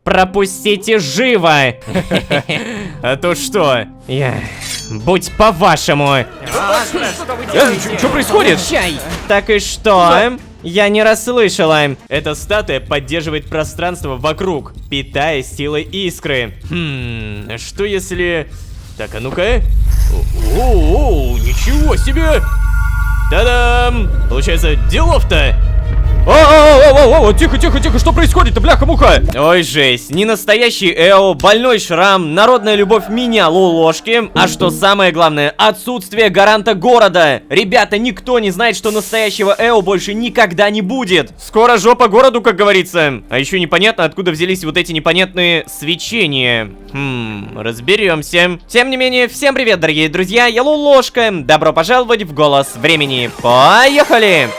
пропустите живо. А то что? Будь по-вашему. Что происходит? Так и что? Я не расслышала. Эта статуя поддерживает пространство вокруг, питаясь силой искры. Что если... Так, а ну-ка. О, ничего себе! Та-дам! Получается, делов-то! О, тихо, что происходит-то, бляха-муха? Ой, жесть, не настоящий Эо, больной шрам, народная любовь меня, лолошки. А что самое главное, отсутствие гаранта города. Ребята, никто не знает, что настоящего Эо больше никогда не будет. Скоро жопа городу, как говорится. А еще непонятно, откуда взялись вот эти непонятные свечения. Разберемся. Тем не менее, всем привет, дорогие друзья, я Лолошка. Добро пожаловать в Голос Времени. Поехали!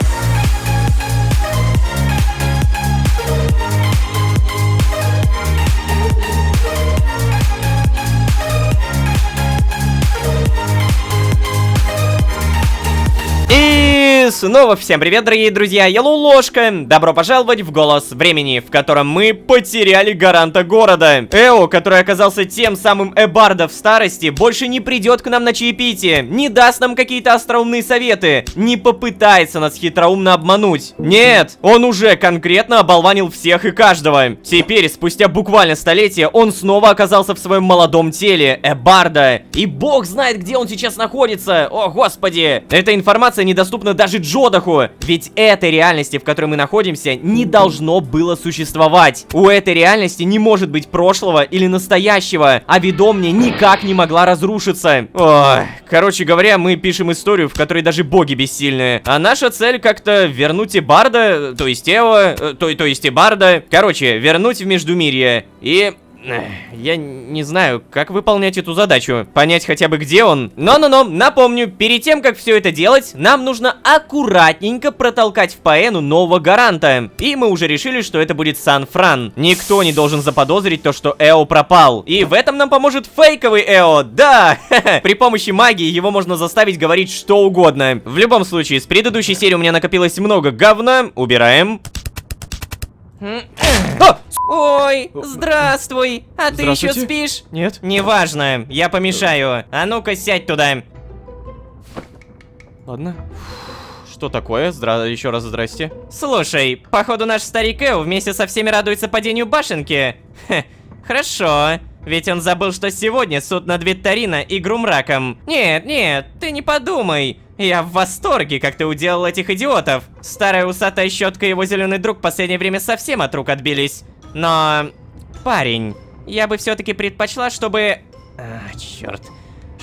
Снова всем привет, дорогие друзья, я Лолошка. Добро пожаловать в Голос Времени, в котором мы потеряли гаранта города. Эо, который оказался тем самым Эбардо в старости, больше не придет к нам на чаепитие, не даст нам какие-то остроумные советы, не попытается нас хитроумно обмануть. Нет, он уже конкретно оболванил всех и каждого. Теперь, спустя буквально столетие, он снова оказался в своем молодом теле, Эбардо. И бог знает, где он сейчас находится. О, господи. Эта информация недоступна даже Джодаху, ведь этой реальности, в которой мы находимся, не должно было существовать. У этой реальности не может быть прошлого или настоящего, а ведомня никак не могла разрушиться. Ой, короче говоря, мы пишем историю, в которой даже боги бессильны. А наша цель как-то вернуть Эбардо, то есть Эо, то есть Эбардо. Короче, вернуть в Междумирье. И... я не знаю, как выполнять эту задачу. Понять хотя бы, где он. Но, напомню, перед тем, как все это делать, нам нужно аккуратненько протолкать в Паэну нового гаранта. И мы уже решили, что это будет Сан-Фран. Никто не должен заподозрить то, что Эо пропал. И в этом нам поможет фейковый Эо. Да! При помощи магии его можно заставить говорить что угодно. В любом случае, с предыдущей серии у меня накопилось много говна. Убираем. Ой, здравствуй. А ты еще спишь? Нет. Неважно, я помешаю. А ну-ка, сядь туда. Ладно. Что такое? Еще раз здрасте. Слушай, походу наш старик Эо вместе со всеми радуется падению башенки. Хорошо. Ведь он забыл, что сегодня суд над Витторино и Грумраком. Нет, ты не подумай. Я в восторге, как ты уделал этих идиотов. Старая усатая щетка и его зеленый друг в последнее время совсем от рук отбились. Но... парень, я бы все-таки предпочла, чтобы... черт.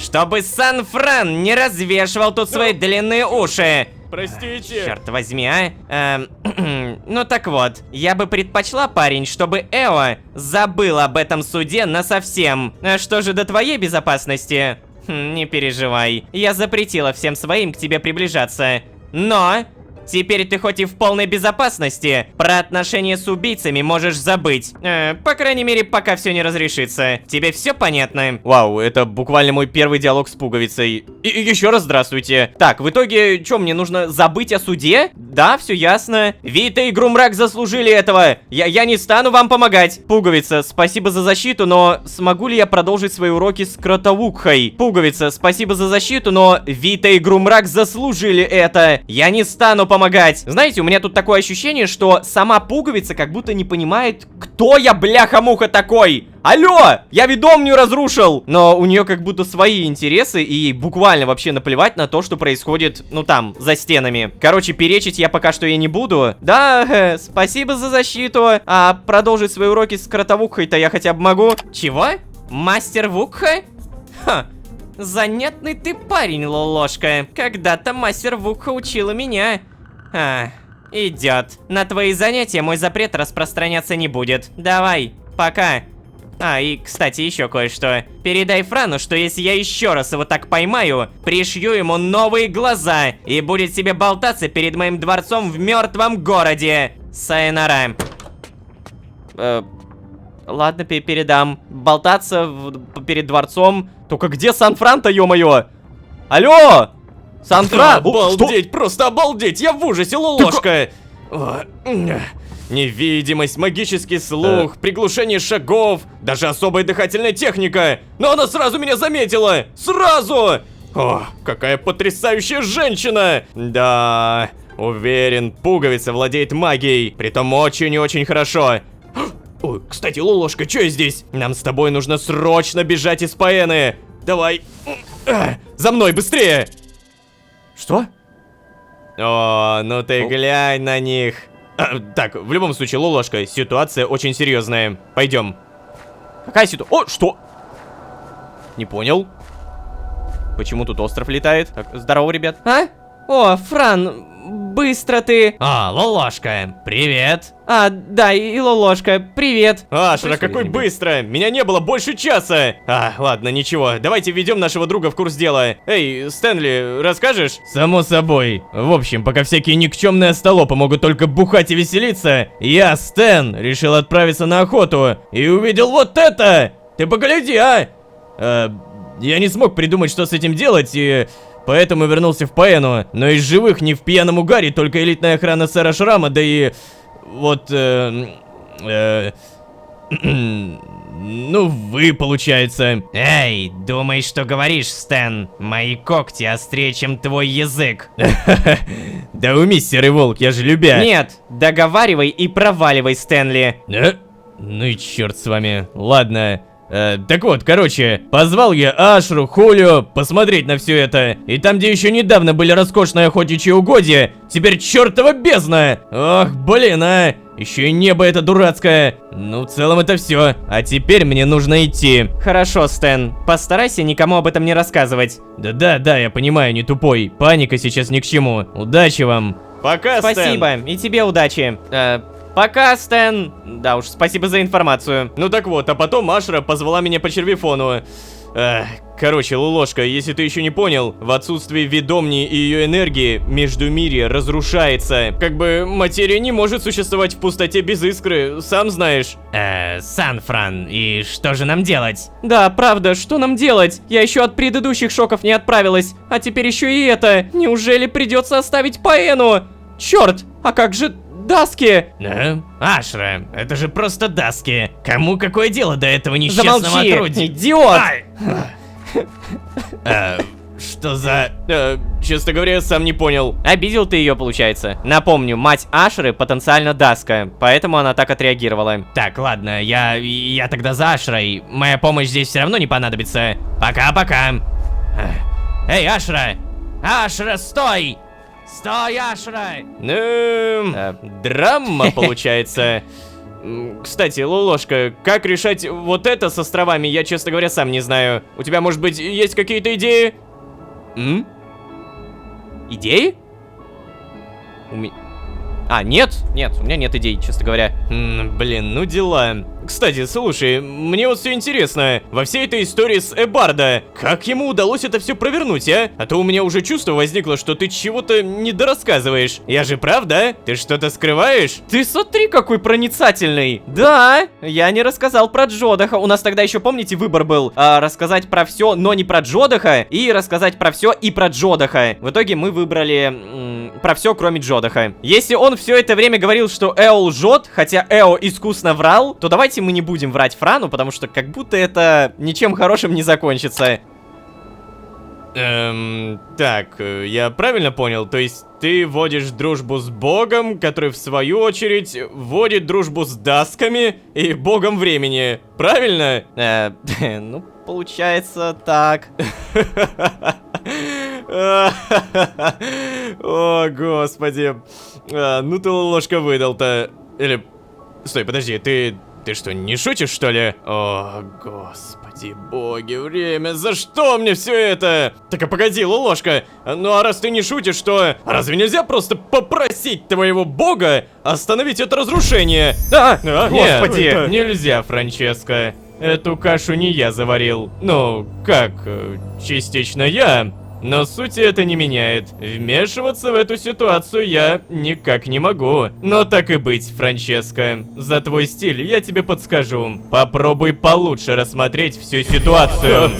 Чтобы Сан-Фран не развешивал тут свои длинные уши. Простите. Черт возьми, ну так вот, я бы предпочла, парень, чтобы Эо забыл об этом суде насовсем. А что же до твоей безопасности? Не переживай, я запретила всем своим к тебе приближаться. Но... теперь ты хоть и в полной безопасности, про отношения с убийцами можешь забыть. По крайней мере, пока все не разрешится. Тебе все понятно? Вау, это буквально мой первый диалог с пуговицей. И еще раз здравствуйте. Так, в итоге, что, мне нужно забыть о суде? Да, все ясно. Вита и Грумрак заслужили этого. Я не стану вам помогать. Пуговица, спасибо за защиту, но смогу ли я продолжить свои уроки с Кротовукхой? Пуговица, спасибо за защиту, но Вита и Грумрак заслужили это. Я не стану помогать. Знаете, у меня тут такое ощущение, что сама Пуговица как будто не понимает, кто я, бляха-муха, такой. Алло, я ведомню разрушил. Но у нее как будто свои интересы, и ей буквально вообще наплевать на то, что происходит, ну там, за стенами. Короче, перечить я пока что ей не буду. Да, спасибо за защиту. А продолжить свои уроки с Кротовукхой-то я хотя бы могу. Чего? Мастер Вукха? Ха. Занятный ты парень, Лолошка. Когда-то мастер Вукха учила меня. Идет. На твои занятия мой запрет распространяться не будет. Давай, пока. И, кстати, еще кое-что. Передай Франу, что если я еще раз его так поймаю, пришью ему новые глаза и будет себе болтаться перед моим дворцом в мертвом городе. Сайонара. Ладно, передам. Болтаться перед дворцом. Только где Сан-Фран-то, ё-моё? Алло! Сан-Фран! Обалдеть, просто обалдеть! Я в ужасе, Лолошка! Невидимость, магический слух, приглушение шагов, даже особая дыхательная техника. Но она сразу меня заметила! Сразу! О, какая потрясающая женщина! Да, уверен, пуговица владеет магией, притом очень и очень хорошо. Ой, кстати, Лолошка, что здесь? Нам с тобой нужно срочно бежать из Паэны. Давай. За мной, быстрее! Что? О, ну ты глянь на них. Так, в любом случае, Лолошка, ситуация очень серьезная. Пойдем. Какая ситуация? О, что? Не понял. Почему тут остров летает? Так, здорово, ребят. А? О, Фран, быстро ты. Лолошка, привет. Да, и Лолошка, привет. Ашра, какой быстро! Меня не было больше часа! Ладно, ничего, давайте введем нашего друга в курс дела. Эй, Стэнли, расскажешь? Само собой. В общем, пока всякие никчемные остолопы могут только бухать и веселиться, я, Стэн, решил отправиться на охоту и увидел вот это! Ты погляди, а! Я не смог придумать, что с этим делать, и поэтому вернулся в Паэну. Но из живых не в пьяном угаре, только элитная охрана сэра Шрама, да и... Вот, ну, вы, получается. Эй, думаешь, что говоришь, Стэн? Мои когти острее, чем твой язык. Да умись, серый волк, я же любя. Нет, договаривай и проваливай, Стэнли. Ну и черт с вами. Ладно. Так вот, короче, позвал я Ашру, Хулио посмотреть на все это. И там, где еще недавно были роскошные охотничьи угодья, теперь чертова бездна! Ох, блин, а! Еще и небо это дурацкое. Ну, в целом это все. А теперь мне нужно идти. Хорошо, Стэн, постарайся никому об этом не рассказывать. Да, я понимаю, не тупой. Паника сейчас ни к чему. Удачи вам. Пока, Стэн. Спасибо, и тебе удачи. Пока, Стэн. Да уж, спасибо за информацию. Ну так вот, а потом Ашра позвала меня по червифону. Короче, Лолошка, если ты еще не понял, в отсутствии ведомни и ее энергии, Междумирье разрушается. Как бы материя не может существовать в пустоте без искры, сам знаешь. Сан-Фран, и что же нам делать? Да, правда, что нам делать? Я еще от предыдущих шоков не отправилась, а теперь еще и это. Неужели придется оставить Паэну? Черт, а как же... Даски! Ашра, это же просто Даски. Кому какое дело до этого несчастного отродья? Идиот! Что за... честно говоря, я сам не понял. Обидел ты ее, получается. Напомню, мать Ашры потенциально Даска, поэтому она так отреагировала. Так, ладно, я тогда за Ашрой. Моя помощь здесь все равно не понадобится. Пока-пока. Эй, Ашра! Ашра, стой! Стой, Ашра! Драма получается. Кстати, Лолошка, как решать вот это с островами, я, честно говоря, сам не знаю. У тебя, может быть, есть какие-то идеи? Идеи? Нет, у меня нет идей, честно говоря. Блин, ну дела. Кстати, слушай, мне вот все интересно. Во всей этой истории с Эбарда, как ему удалось это все провернуть, а? А то у меня уже чувство возникло, что ты чего-то недорассказываешь. Я же прав, да? Ты что-то скрываешь? Ты смотри, какой проницательный. Да, я не рассказал про Джодаха. У нас тогда еще, помните, выбор был рассказать про все, но не про Джодаха, и рассказать про все и про Джодаха. В итоге мы выбрали про все, кроме Джодаха. Если он все это время говорил, что Эо лжет, хотя Эо искусно врал, то давайте мы не будем врать Франу, потому что как будто это ничем хорошим не закончится. Так, я правильно понял? То есть ты вводишь дружбу с Богом, который в свою очередь вводит дружбу с Дасками и Богом времени, правильно? Ну, получается так. О, господи. Ну ты, Лолошка, выдал-то. Или... Стой, подожди, ты что, не шутишь, что ли? О, господи, боги, время, за что мне все это? Так, а погоди, Лолошка, ну а раз ты не шутишь, то разве нельзя просто попросить твоего бога остановить это разрушение? Господи! Нет, нельзя, Франческо. Эту кашу не я заварил. Ну, как, частично я. Но сути это не меняет. Вмешиваться в эту ситуацию я никак не могу. Но так и быть, Франческо. За твой стиль я тебе подскажу. Попробуй получше рассмотреть всю ситуацию.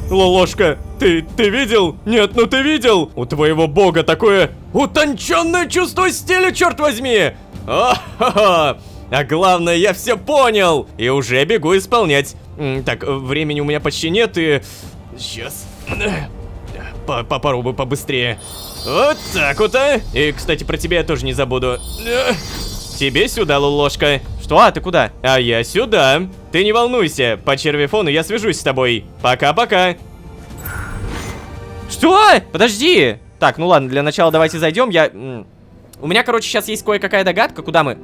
Лолошка, ты видел? Нет, ну ты видел? У твоего бога такое утонченное чувство стиля, черт возьми! О-хо-хо! А главное, я все понял! И уже бегу исполнять. Так, времени у меня почти нет, и... Сейчас. Попробую побыстрее. Вот так вот, а. И, кстати, про тебя я тоже не забуду. Тебе сюда, Лолошка. Что? А ты куда? А я сюда. Ты не волнуйся, по червифону я свяжусь с тобой. Пока-пока. Что? Подожди. Так, ну ладно, для начала давайте зайдем. У меня, короче, сейчас есть кое-какая догадка, куда мы...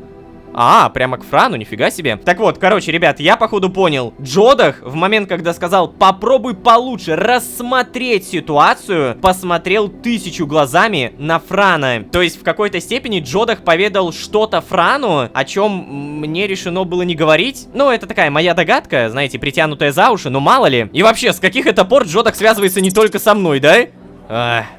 А, прямо к Франу, нифига себе. Так вот, короче, ребят, я походу понял. Джодах в момент, когда сказал попробуй получше рассмотреть ситуацию, посмотрел 1000 глазами на Франа. То есть в какой-то степени Джодах поведал что-то Франу, о чем мне решено было не говорить. Ну, это такая моя догадка, знаете, притянутая за уши, но мало ли. И вообще, с каких это пор Джодах связывается не только со мной, да?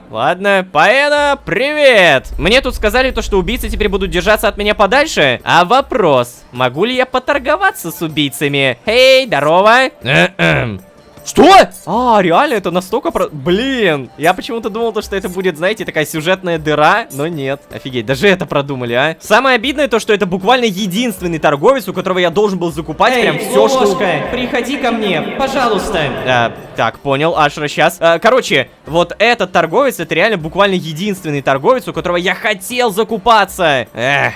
Ладно, Паэна, привет! Мне тут сказали то, что убийцы теперь будут держаться от меня подальше. А вопрос, могу ли я поторговаться с убийцами? Эй, здорово! Что? А, реально, это настолько Блин, я почему-то думал, то, что это будет, знаете, такая сюжетная дыра, но нет. Офигеть, даже это продумали, а. Самое обидное то, что это буквально единственный торговец, у которого я должен был закупать прям все, что... приходи ко мне, пожалуйста. Так, понял, Ашра, сейчас. Короче, вот этот торговец, это реально буквально единственный торговец, у которого я хотел закупаться.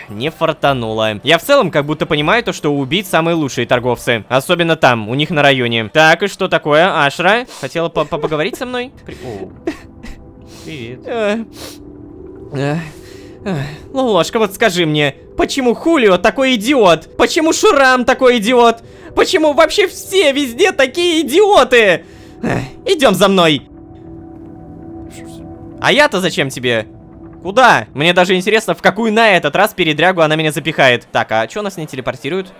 Не фартануло. Я в целом как будто понимаю то, что у убийц самые лучшие торговцы. Особенно там, у них на районе. Так, и что такое? Ашра, хотела поговорить со мной? Привет. Лолошка, вот скажи мне, почему Хулио такой идиот? Почему Шрам такой идиот? Почему вообще все везде такие идиоты? Идем за мной. А я-то зачем тебе? Куда? Мне даже интересно, в какую на этот раз передрягу она меня запихает. Так, а что нас не телепортируют?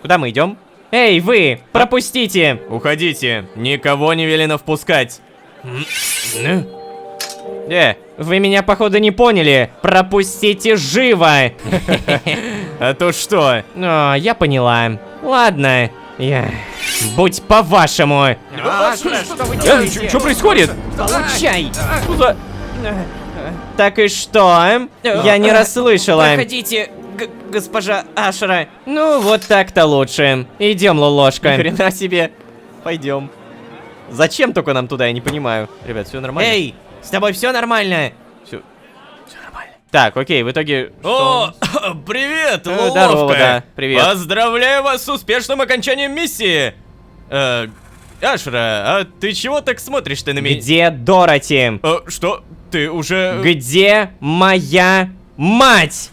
Куда мы идем? Эй, вы, пропустите! Уходите, никого не велено впускать. Вы меня, походу, не поняли. Пропустите живо! А то что? Я поняла. Ладно, будь по-вашему. Что происходит? Получай! Так и что? Я не расслышала. Проходите, госпожа Ашра. Ну, вот так-то лучше. Идем, Лолошка. Ни хрена себе. Пойдем. Зачем только нам туда, я не понимаю. Ребят, все нормально? Эй, с тобой все нормально? Все нормально. Так, окей, в итоге... О, привет, Лоловка. Здорово, да, привет. Поздравляю вас с успешным окончанием миссии. Ашра, а ты чего так смотришь-то на меня? Где Дороти? Что? Ты уже... Где моя мать?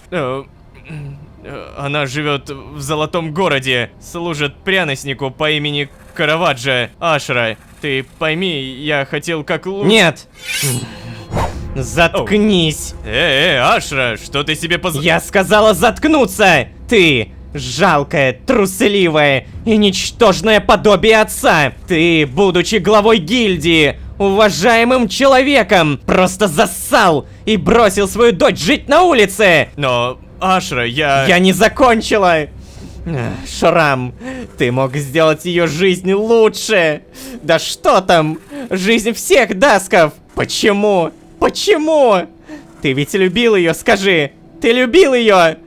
Она живет в Золотом Городе, служит пряноснику по имени Караваджо. Ашра, ты пойми, я хотел как лучше... Нет! Заткнись! Ашра, что ты себе Я сказала заткнуться! Ты, жалкое, трусливое и ничтожное подобие отца! Ты, будучи главой гильдии, уважаемым человеком, просто зассал и бросил свою дочь жить на улице! Но, Ашра, Я не закончила! Шрам, ты мог сделать ее жизнь лучше! Да что там? Жизнь всех дасков! Почему? Почему? Ты ведь любил ее, скажи! Ты любил ее!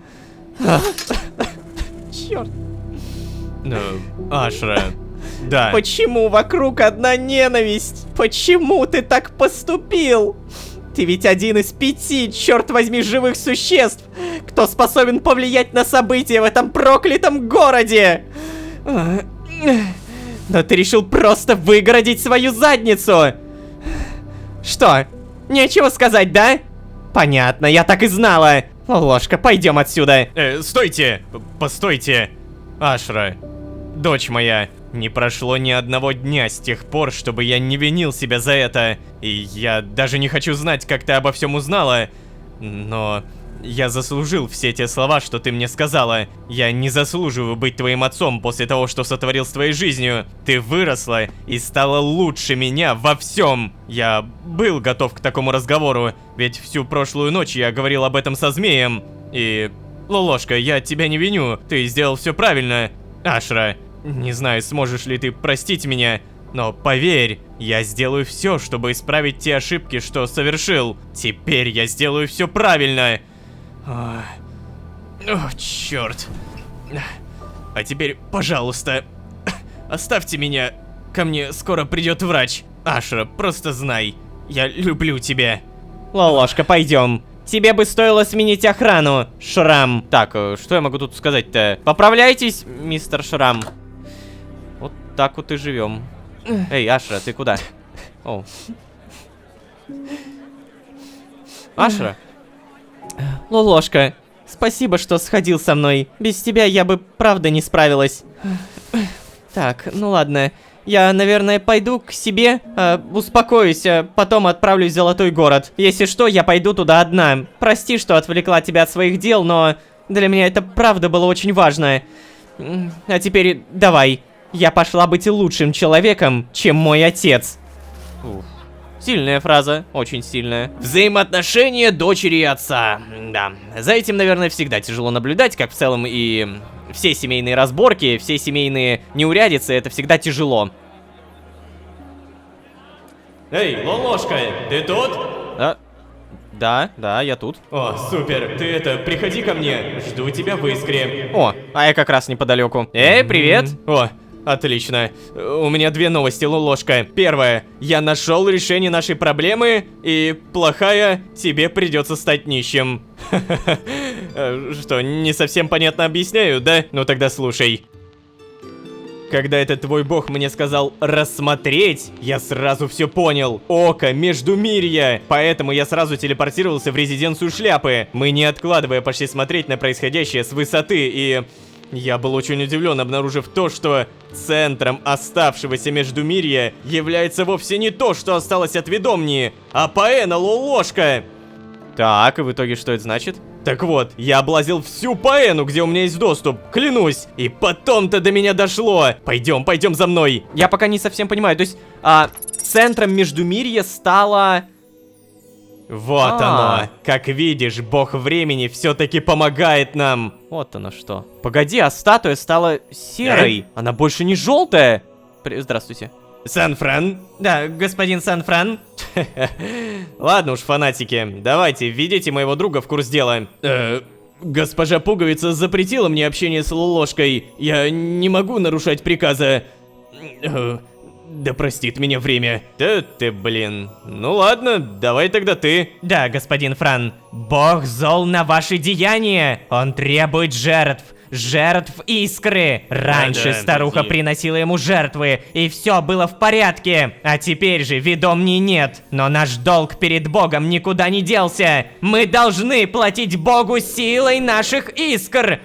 Черт! Ашра, да. Почему вокруг одна ненависть? Почему ты так поступил? Ты ведь один из 5, черт возьми, живых существ, кто способен повлиять на события в этом проклятом городе. Но ты решил просто выгородить свою задницу. Что, нечего сказать, да? Понятно, я так и знала. Ложка, пойдем отсюда. Стойте, постойте. Ашра, дочь моя, не прошло ни одного дня с тех пор, чтобы я не винил себя за это. И я даже не хочу знать, как ты обо всем узнала. Но я заслужил все те слова, что ты мне сказала. Я не заслуживаю быть твоим отцом после того, что сотворил с твоей жизнью. Ты выросла и стала лучше меня во всем. Я был готов к такому разговору, ведь всю прошлую ночь я говорил об этом со змеем. И... Лолошка, я тебя не виню, ты сделал все правильно. Ашра, не знаю, сможешь ли ты простить меня, но поверь, я сделаю все, чтобы исправить те ошибки, что совершил. Теперь я сделаю все правильно. О, черт. А теперь, пожалуйста, оставьте меня. Ко мне скоро придет врач. Ашра, просто знай, я люблю тебя. Лолошка, пойдем. Тебе бы стоило сменить охрану, Шрам. Так, что я могу тут сказать-то? Поправляйтесь, мистер Шрам. Вот так вот и живем. Эй, Ашра, ты куда? О. Ашра? Лолошка, спасибо, что сходил со мной. Без тебя я бы правда не справилась. Так, ну ладно. Я, наверное, пойду к себе, успокоюсь, потом отправлюсь в Золотой город. Если что, я пойду туда одна. Прости, что отвлекла тебя от своих дел, но для меня это правда было очень важно. А теперь давай. Я пошла быть лучшим человеком, чем мой отец. Ух. Сильная фраза, очень сильная. Взаимоотношения дочери и отца. Да, за этим, наверное, всегда тяжело наблюдать, как в целом и все семейные разборки, все семейные неурядицы, это всегда тяжело. Эй, Лолошка, ты тут? Да, я тут. О, супер, ты приходи ко мне, жду тебя в Искре. О, а я как раз неподалеку. Эй, привет. О, отлично. У меня две новости, Лолошка. Первая, я нашел решение нашей проблемы, и плохая, тебе придется стать нищим. Что, не совсем понятно объясняю, да? Ну тогда слушай. Когда этот твой бог мне сказал рассмотреть, я сразу все понял. Око Междумирья. Поэтому я сразу телепортировался в резиденцию Шляпы. Мы, не откладывая, пошли смотреть на происходящее с высоты, и я был очень удивлен, обнаружив то, что центром оставшегося Междумирья является вовсе не то, что осталось от Ведомнии, а Паэна Лолошка. Так, и в итоге что это значит? Так вот, я облазил всю Паэну, где у меня есть доступ, клянусь. И потом-то до меня дошло. Пойдем за мной. Я пока не совсем понимаю, то есть, центром Междумирья стало... Вот оно. Как видишь, бог времени все-таки помогает нам. Вот оно что. Погоди, а статуя стала серой. Она больше не желтая. Здравствуйте. Сан-Фран? Да, господин Сан-Фран. Ладно уж, фанатики, давайте, введите моего друга в курс дела. Госпожа Пуговица запретила мне общение с Лолошкой. Я не могу нарушать приказа. Да простит меня время. Да ты, блин. Ну ладно, давай тогда ты. Да, господин Фран. Бог зол на ваши деяния. Он требует жертв. Жертв искры. Раньше старуха приносила ему жертвы, и все было в порядке. А теперь же Ведомни нет. Но наш долг перед Богом никуда не делся. Мы должны платить Богу силой наших искр.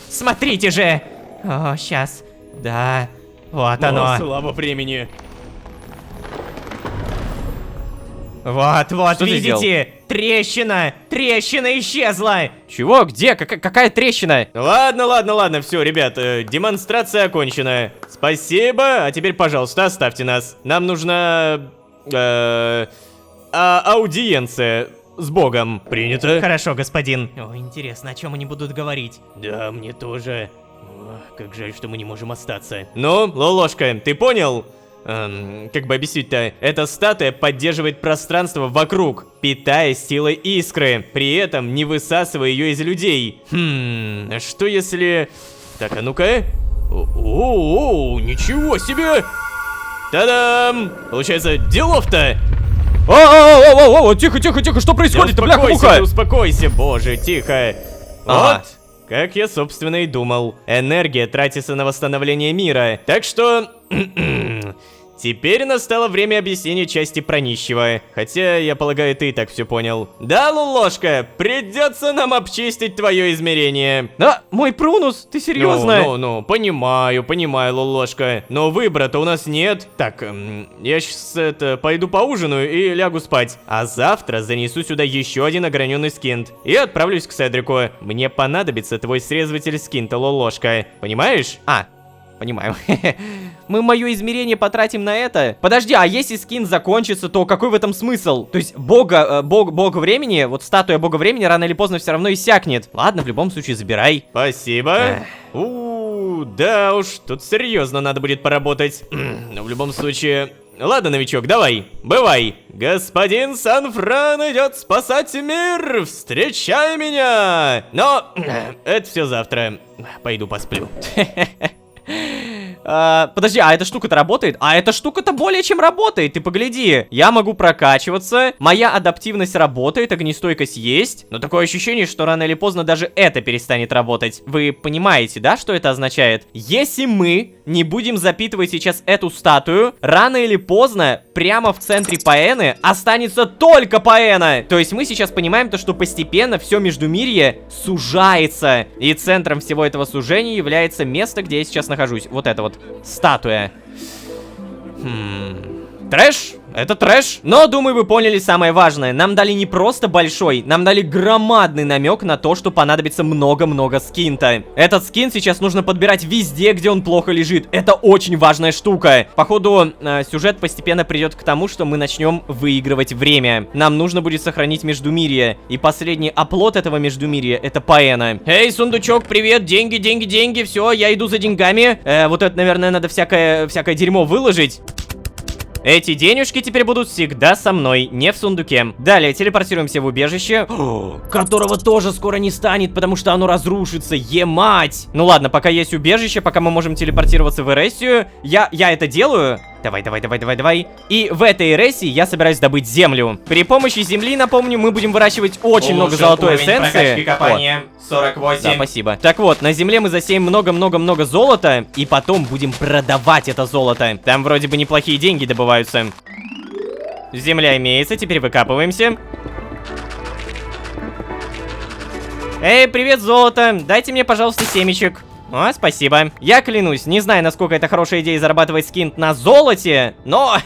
Смотрите же. О, сейчас. Да, вот оно. О, слава времени. Вот, Что видите? Трещина исчезла. Чего? Где? Какая трещина? Ладно, все, ребят, демонстрация окончена. Спасибо, а теперь, пожалуйста, оставьте нас. Нам нужна... аудиенция с Богом. Принято? Хорошо, господин. О, интересно, о чем они будут говорить? Да, мне тоже. Как жаль, что мы не можем остаться. Ну, Лолошка, ты понял? Как бы объяснить-то? Эта статуя поддерживает пространство вокруг, питая силой искры, при этом не высасывая ее из людей. А что если... Так, а ну-ка. О, ничего себе! Та-дам! Получается, делов-то! О, тихо, что происходит? Успокойся, успокойся, боже, тихо. Вот. Как я, собственно, и думал. Энергия тратится на восстановление мира. Так что... Теперь настало время объяснения части про нищего. Хотя, я полагаю, ты и так все понял. Да, Лолошка, придется нам обчистить твое измерение. Да, мой Прунус, ты серьезно? Ну, понимаю, Лолошка. Но выбора-то у нас нет. Так, я сейчас пойду поужинаю и лягу спать. А завтра занесу сюда еще один ограненный скинт. И отправлюсь к Седрику. Мне понадобится твой срезыватель скинта, Лолошка. Понимаешь? Понимаю. Мы мое измерение потратим на это? Подожди, а если скин закончится, то какой в этом смысл? То есть бог времени, вот статуя бога времени рано или поздно все равно иссякнет. Ладно, в любом случае забирай. Спасибо. Да уж, тут серьезно надо будет поработать. Но в любом случае, Ладно, новичок, давай, бывай. Господин Сан-Фран идет спасать мир, встречай меня. Но это все завтра. Пойду посплю. Подожди, а эта штука-то работает? А эта штука-то более чем работает, ты погляди. Я могу прокачиваться, моя адаптивность работает, огнестойкость есть. Но такое ощущение, что рано или поздно даже это перестанет работать. Вы понимаете, да, что это означает? Если мы не будем запитывать сейчас эту статую, рано или поздно прямо в центре Паэны останется только Паэна. То есть мы сейчас понимаем то, что постепенно все Междумирье сужается. И центром всего этого сужения является место, где я сейчас нахожусь. Вот это вот статуя. Трэш? Это трэш. Но, думаю, вы поняли самое важное. Нам дали не просто большой, нам дали громадный намек на то, что понадобится много-много скин-то. Этот скин сейчас нужно подбирать везде, где он плохо лежит. Это очень важная штука. Походу, сюжет постепенно придет к тому, что мы начнем выигрывать время. Нам нужно будет сохранить Междумирье. И последний оплот этого Междумирья — это Паэна. Эй, сундучок, привет, деньги, деньги, деньги. Все, я иду за деньгами. Вот это, наверное, надо всякое дерьмо выложить. Эти денежки теперь будут всегда со мной, не в сундуке. Далее телепортируемся в убежище, которого тоже скоро не станет, потому что оно разрушится, е-мать. Ну ладно, пока есть убежище, пока мы можем телепортироваться в Эресию, я это делаю. Давай. И в этой Эресии я собираюсь добыть землю. При помощи земли, напомню, мы будем выращивать очень много золотой эссенции. 48. Да, спасибо. Так вот, на земле мы засеем много-много-много золота, и потом будем продавать это золото. Там вроде бы неплохие деньги добываются. Земля имеется, теперь выкапываемся. Эй, привет, золото. Дайте мне, пожалуйста, семечек. О, спасибо. Я клянусь, не знаю, насколько это хорошая идея зарабатывать скин на золоте, но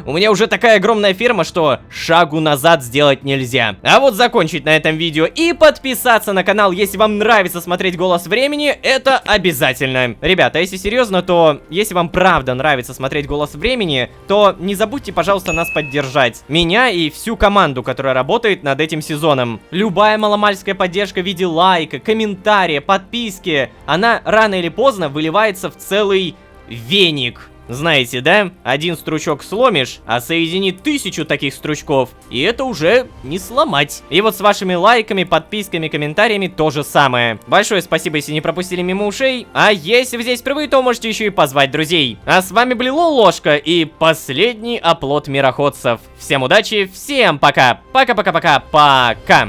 у меня уже такая огромная ферма, что шагу назад сделать нельзя. А вот закончить на этом видео и подписаться на канал, если вам нравится смотреть «Голос времени», это обязательно. Ребята, если серьезно, то если вам правда нравится смотреть «Голос времени», то не забудьте, пожалуйста, нас поддержать. Меня и всю команду, которая работает над этим сезоном. Любая маломальская поддержка в виде лайка, комментария, подписки, она рано или поздно выливается в целый веник. Знаете, да? Один стручок сломишь, а соедини 1000 таких стручков, и это уже не сломать. И вот с вашими лайками, подписками, комментариями то же самое. Большое спасибо, если не пропустили мимо ушей. А если вы здесь впервые, то можете еще и позвать друзей. А с вами был Ложка и последний оплот мироходцев. Всем удачи, всем пока. Пока-пока-пока-пока.